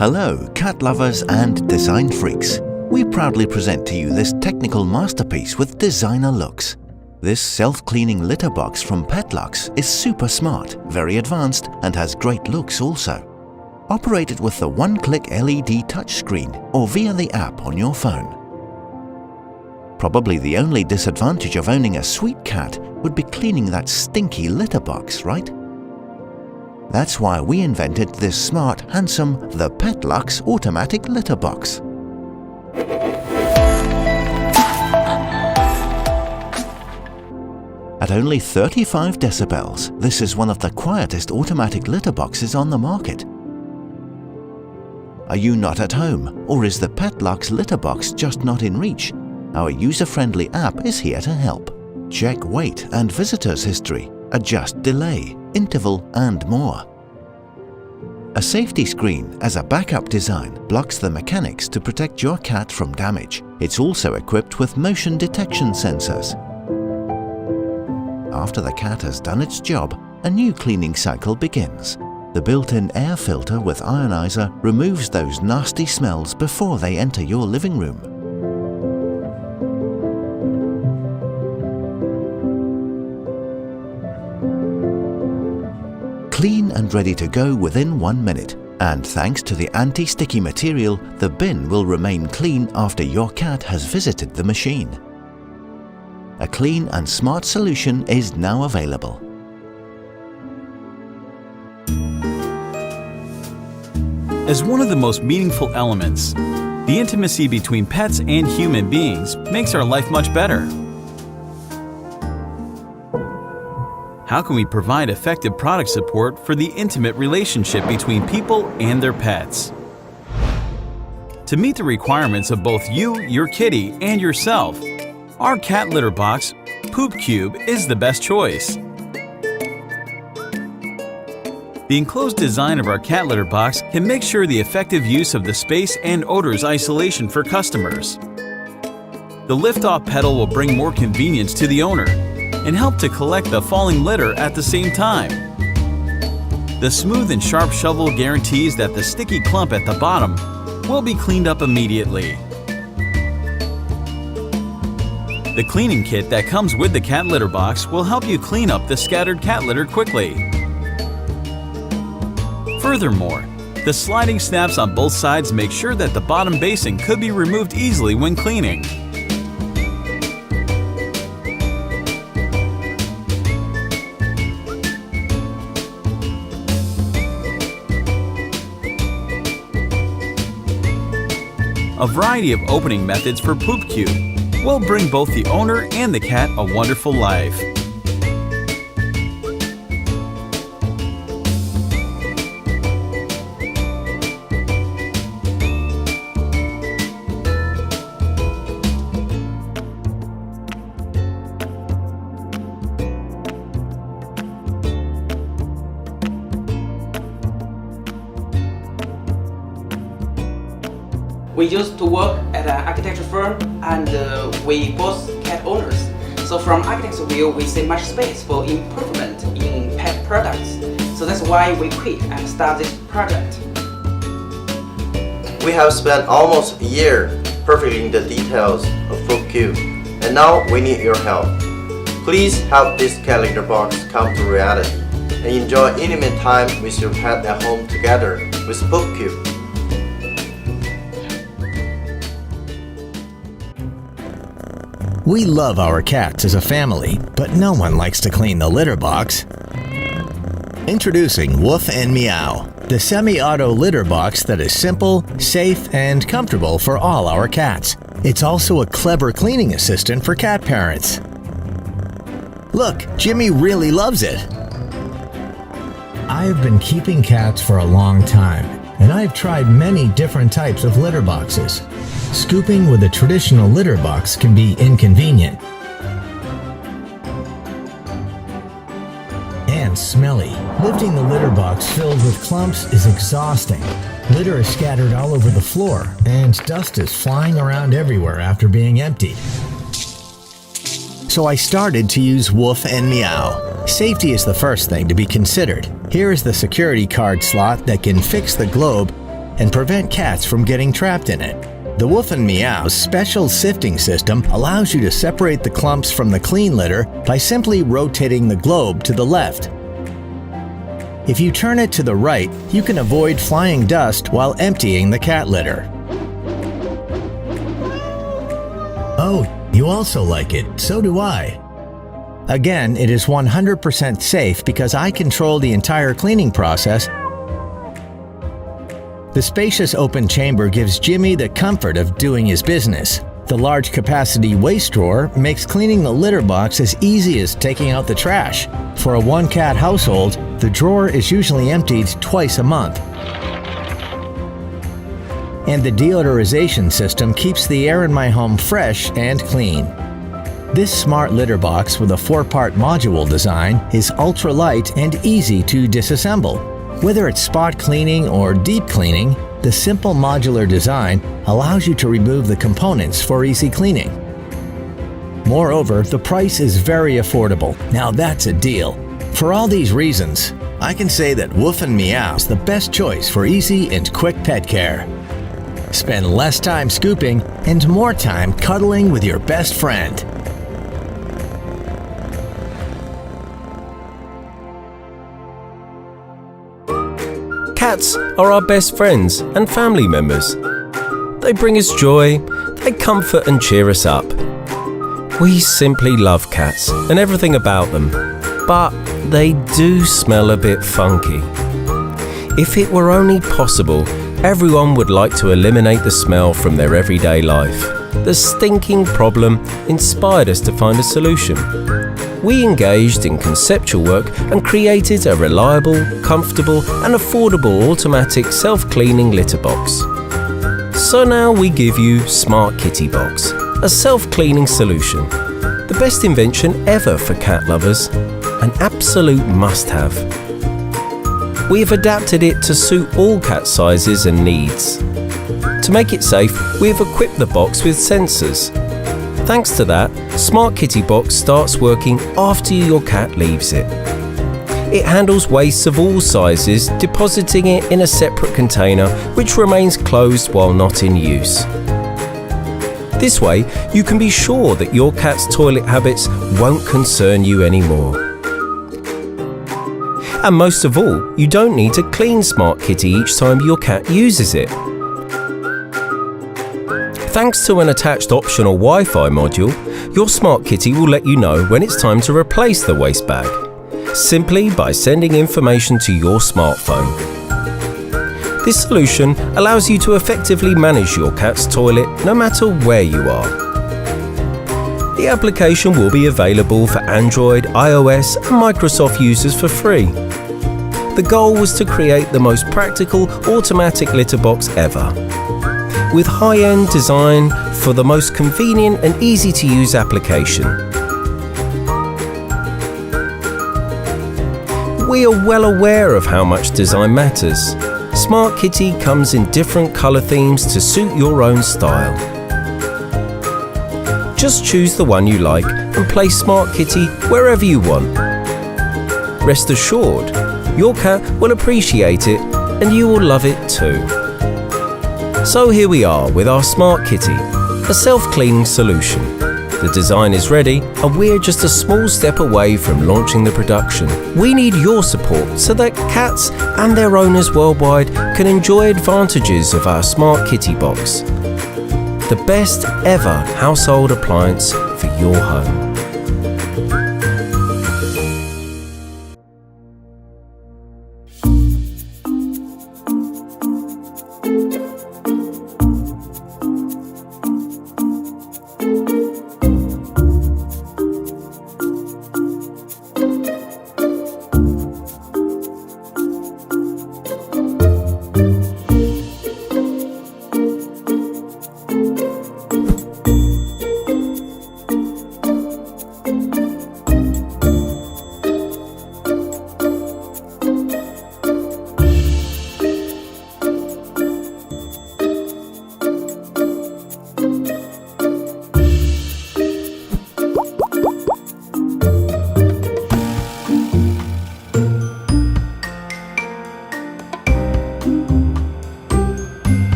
Hello, cat lovers and design freaks. We proudly present to you this technical masterpiece with designer looks. This self-cleaning litter box from PETKIT is super smart, very advanced, and has great looks also. Operated with the one-click LED touchscreen or via the app on your phone. Probably the only disadvantage of owning a sweet cat would be cleaning that stinky litter box, right? That's why we invented this smart, handsome, the PETKIT automatic litter box. At only 35 decibels, this is one of the quietest automatic litter boxes on the market. Are you not at home, or is the PETKIT litter box just not in reach? Our user-friendly app is here to help. Check weight and visitors history, adjust delay, interval, and more. A safety screen as a backup design blocks the mechanics to protect your cat from damage. It's also equipped with motion detection sensors. After the cat has done its job, a new cleaning cycle begins. The built-in air filter with ionizer removes those nasty smells before they enter your living room. Clean and ready to go within 1 minute. And thanks to the anti-sticky material, the bin will remain clean after your cat has visited the machine. A clean and smart solution is now available. As one of the most meaningful elements, the intimacy between pets and human beings makes our life much better. How can we provide effective product support for the intimate relationship between people and their pets? To meet the requirements of both you, your kitty, and yourself, our cat litter box, PoopCube, is the best choice. The enclosed design of our cat litter box can make sure the effective use of the space and odors isolation for customers. The lift-off pedal will bring more convenience to the owner and help to collect the falling litter at the same time. The smooth and sharp shovel guarantees that the sticky clump at the bottom will be cleaned up immediately. The cleaning kit that comes with the cat litter box will help you clean up the scattered cat litter quickly. Furthermore, the sliding snaps on both sides make sure that the bottom basin could be removed easily when cleaning. A variety of opening methods for PoopCube will bring both the owner and the cat a wonderful life. We used to work at an architecture firm, and we both cat owners. So from architect's view, we see much space for improvement in pet products. So that's why we quit and start this project. We have spent almost a year perfecting the details of PoopCube, and now we need your help. Please help this cat litter box come to reality and enjoy intimate time with your pet at home together with PoopCube. We love our cats as a family, but no one likes to clean the litter box. Introducing Woof and Meow, the semi-auto litter box that is simple, safe, and comfortable for all our cats. It's also a clever cleaning assistant for cat parents. Look, Jimmy really loves it. I have been keeping cats for a long time, and I've tried many different types of litter boxes. Scooping with a traditional litter box can be inconvenient and smelly. Lifting the litter box filled with clumps is exhausting. Litter is scattered all over the floor, and dust is flying around everywhere after being emptied. So I started to use Woof and Meow. Safety is the first thing to be considered. Here is the security card slot that can fix the globe and prevent cats from getting trapped in it. The Woof and Meow's special sifting system allows you to separate the clumps from the clean litter by simply rotating the globe to the left. If you turn it to the right, you can avoid flying dust while emptying the cat litter. Oh, you also like it, so do I. Again, it is 100% safe because I control the entire cleaning process. The spacious open chamber gives Jimmy the comfort of doing his business. The large capacity waste drawer makes cleaning the litter box as easy as taking out the trash. For a one-cat household, the drawer is usually emptied twice a month. And the deodorization system keeps the air in my home fresh and clean. This smart litter box with a 4-part module design is ultra-light and easy to disassemble. Whether it's spot cleaning or deep cleaning, the simple modular design allows you to remove the components for easy cleaning. Moreover, the price is very affordable. Now that's a deal. For all these reasons, I can say that Woof and Meow is the best choice for easy and quick pet care. Spend less time scooping and more time cuddling with your best friend. Cats are our best friends and family members. They bring us joy, they comfort and cheer us up. We simply love cats and everything about them, but they do smell a bit funky. If it were only possible, everyone would like to eliminate the smell from their everyday life. The stinking problem inspired us to find a solution. We engaged in conceptual work and created a reliable, comfortable and affordable automatic self-cleaning litter box. So now we give you Smart Kitty Box, a self-cleaning solution. The best invention ever for cat lovers, an absolute must-have. We have adapted it to suit all cat sizes and needs. To make it safe, we have equipped the box with sensors. Thanks to that, Smart Kitty Box starts working after your cat leaves it. It handles waste of all sizes, depositing it in a separate container which remains closed while not in use. This way, you can be sure that your cat's toilet habits won't concern you anymore. And most of all, you don't need to clean Smart Kitty each time your cat uses it. Thanks to an attached optional Wi-Fi module, your Smart Kitty will let you know when it's time to replace the waste bag, simply by sending information to your smartphone. This solution allows you to effectively manage your cat's toilet no matter where you are. The application will be available for Android, iOS and Microsoft users for free. The goal was to create the most practical automatic litter box ever, with high-end design for the most convenient and easy-to-use application. We are well aware of how much design matters. Smart Kitty comes in different colour themes to suit your own style. Just choose the one you like and place Smart Kitty wherever you want. Rest assured, your cat will appreciate it and you will love it too. So here we are with our Smart Kitty, a self-cleaning solution. The design is ready and we're just a small step away from launching the production. We need your support so that cats and their owners worldwide can enjoy advantages of our Smart Kitty Box, the best ever household appliance for your home.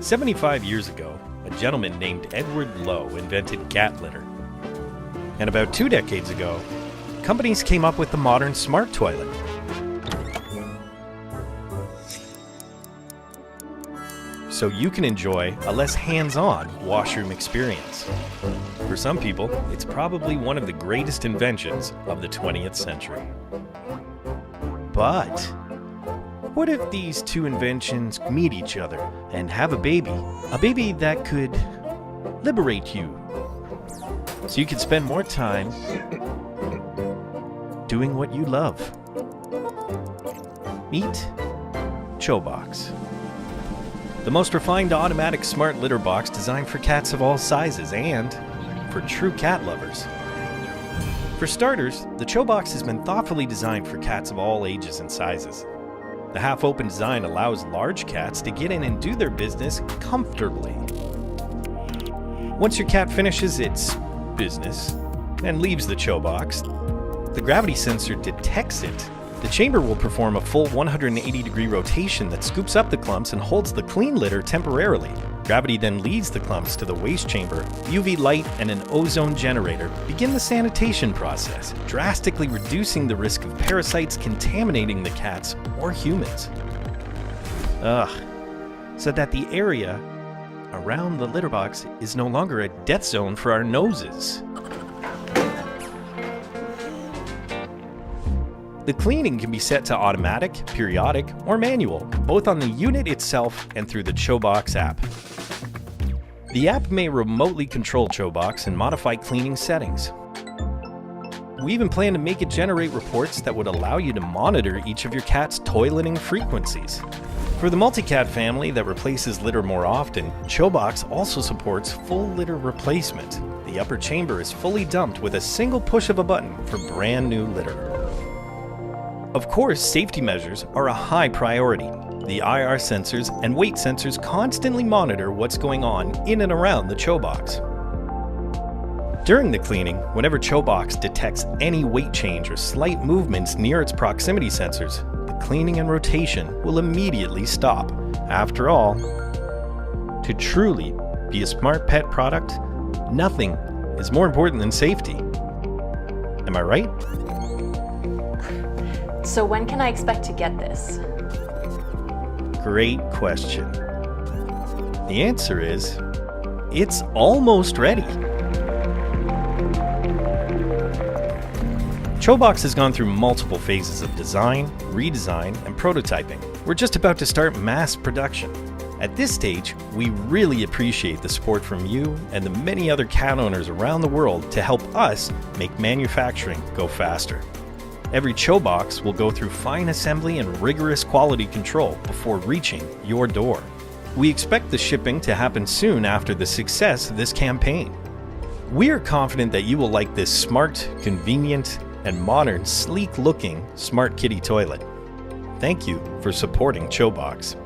75 years ago, a gentleman named Edward Lowe invented cat litter. And about 2 decades ago, companies came up with the modern smart toilet. So you can enjoy a less hands-on washroom experience. For some people, it's probably one of the greatest inventions of the 20th century. But what if these two inventions meet each other and have a baby that could liberate you, so you could spend more time doing what you love? Meet ChouBox, the most refined automatic smart litter box designed for cats of all sizes and for true cat lovers. For starters, the ChouBox has been thoughtfully designed for cats of all ages and sizes. The half-open design allows large cats to get in and do their business comfortably. Once your cat finishes its business and leaves the ChouBox, the gravity sensor detects it. The chamber will perform a full 180-degree rotation that scoops up the clumps and holds the clean litter temporarily. Gravity then leads the clumps to the waste chamber. UV light and an ozone generator begin the sanitation process, drastically reducing the risk of parasites contaminating the cats or humans. So that the area around the litter box is no longer a death zone for our noses. The cleaning can be set to automatic, periodic, or manual, both on the unit itself and through the ChouBox app. The app may remotely control ChouBox and modify cleaning settings. We even plan to make it generate reports that would allow you to monitor each of your cat's toileting frequencies. For the multi-cat family that replaces litter more often, ChouBox also supports full litter replacement. The upper chamber is fully dumped with a single push of a button for brand new litter. Of course, safety measures are a high priority. The IR sensors and weight sensors constantly monitor what's going on in and around the ChouBox. During the cleaning, whenever ChouBox detects any weight change or slight movements near its proximity sensors, the cleaning and rotation will immediately stop. After all, to truly be a smart pet product, nothing is more important than safety. Am I right? So when can I expect to get this? Great question. The answer is, it's almost ready. ChouBox has gone through multiple phases of design, redesign, and prototyping. We're just about to start mass production. At this stage, we really appreciate the support from you and the many other cat owners around the world to help us make manufacturing go faster. Every ChouBox will go through fine assembly and rigorous quality control before reaching your door. We expect the shipping to happen soon after the success of this campaign. We are confident that you will like this smart, convenient, and modern, sleek-looking Smart Kitty toilet. Thank you for supporting ChouBox.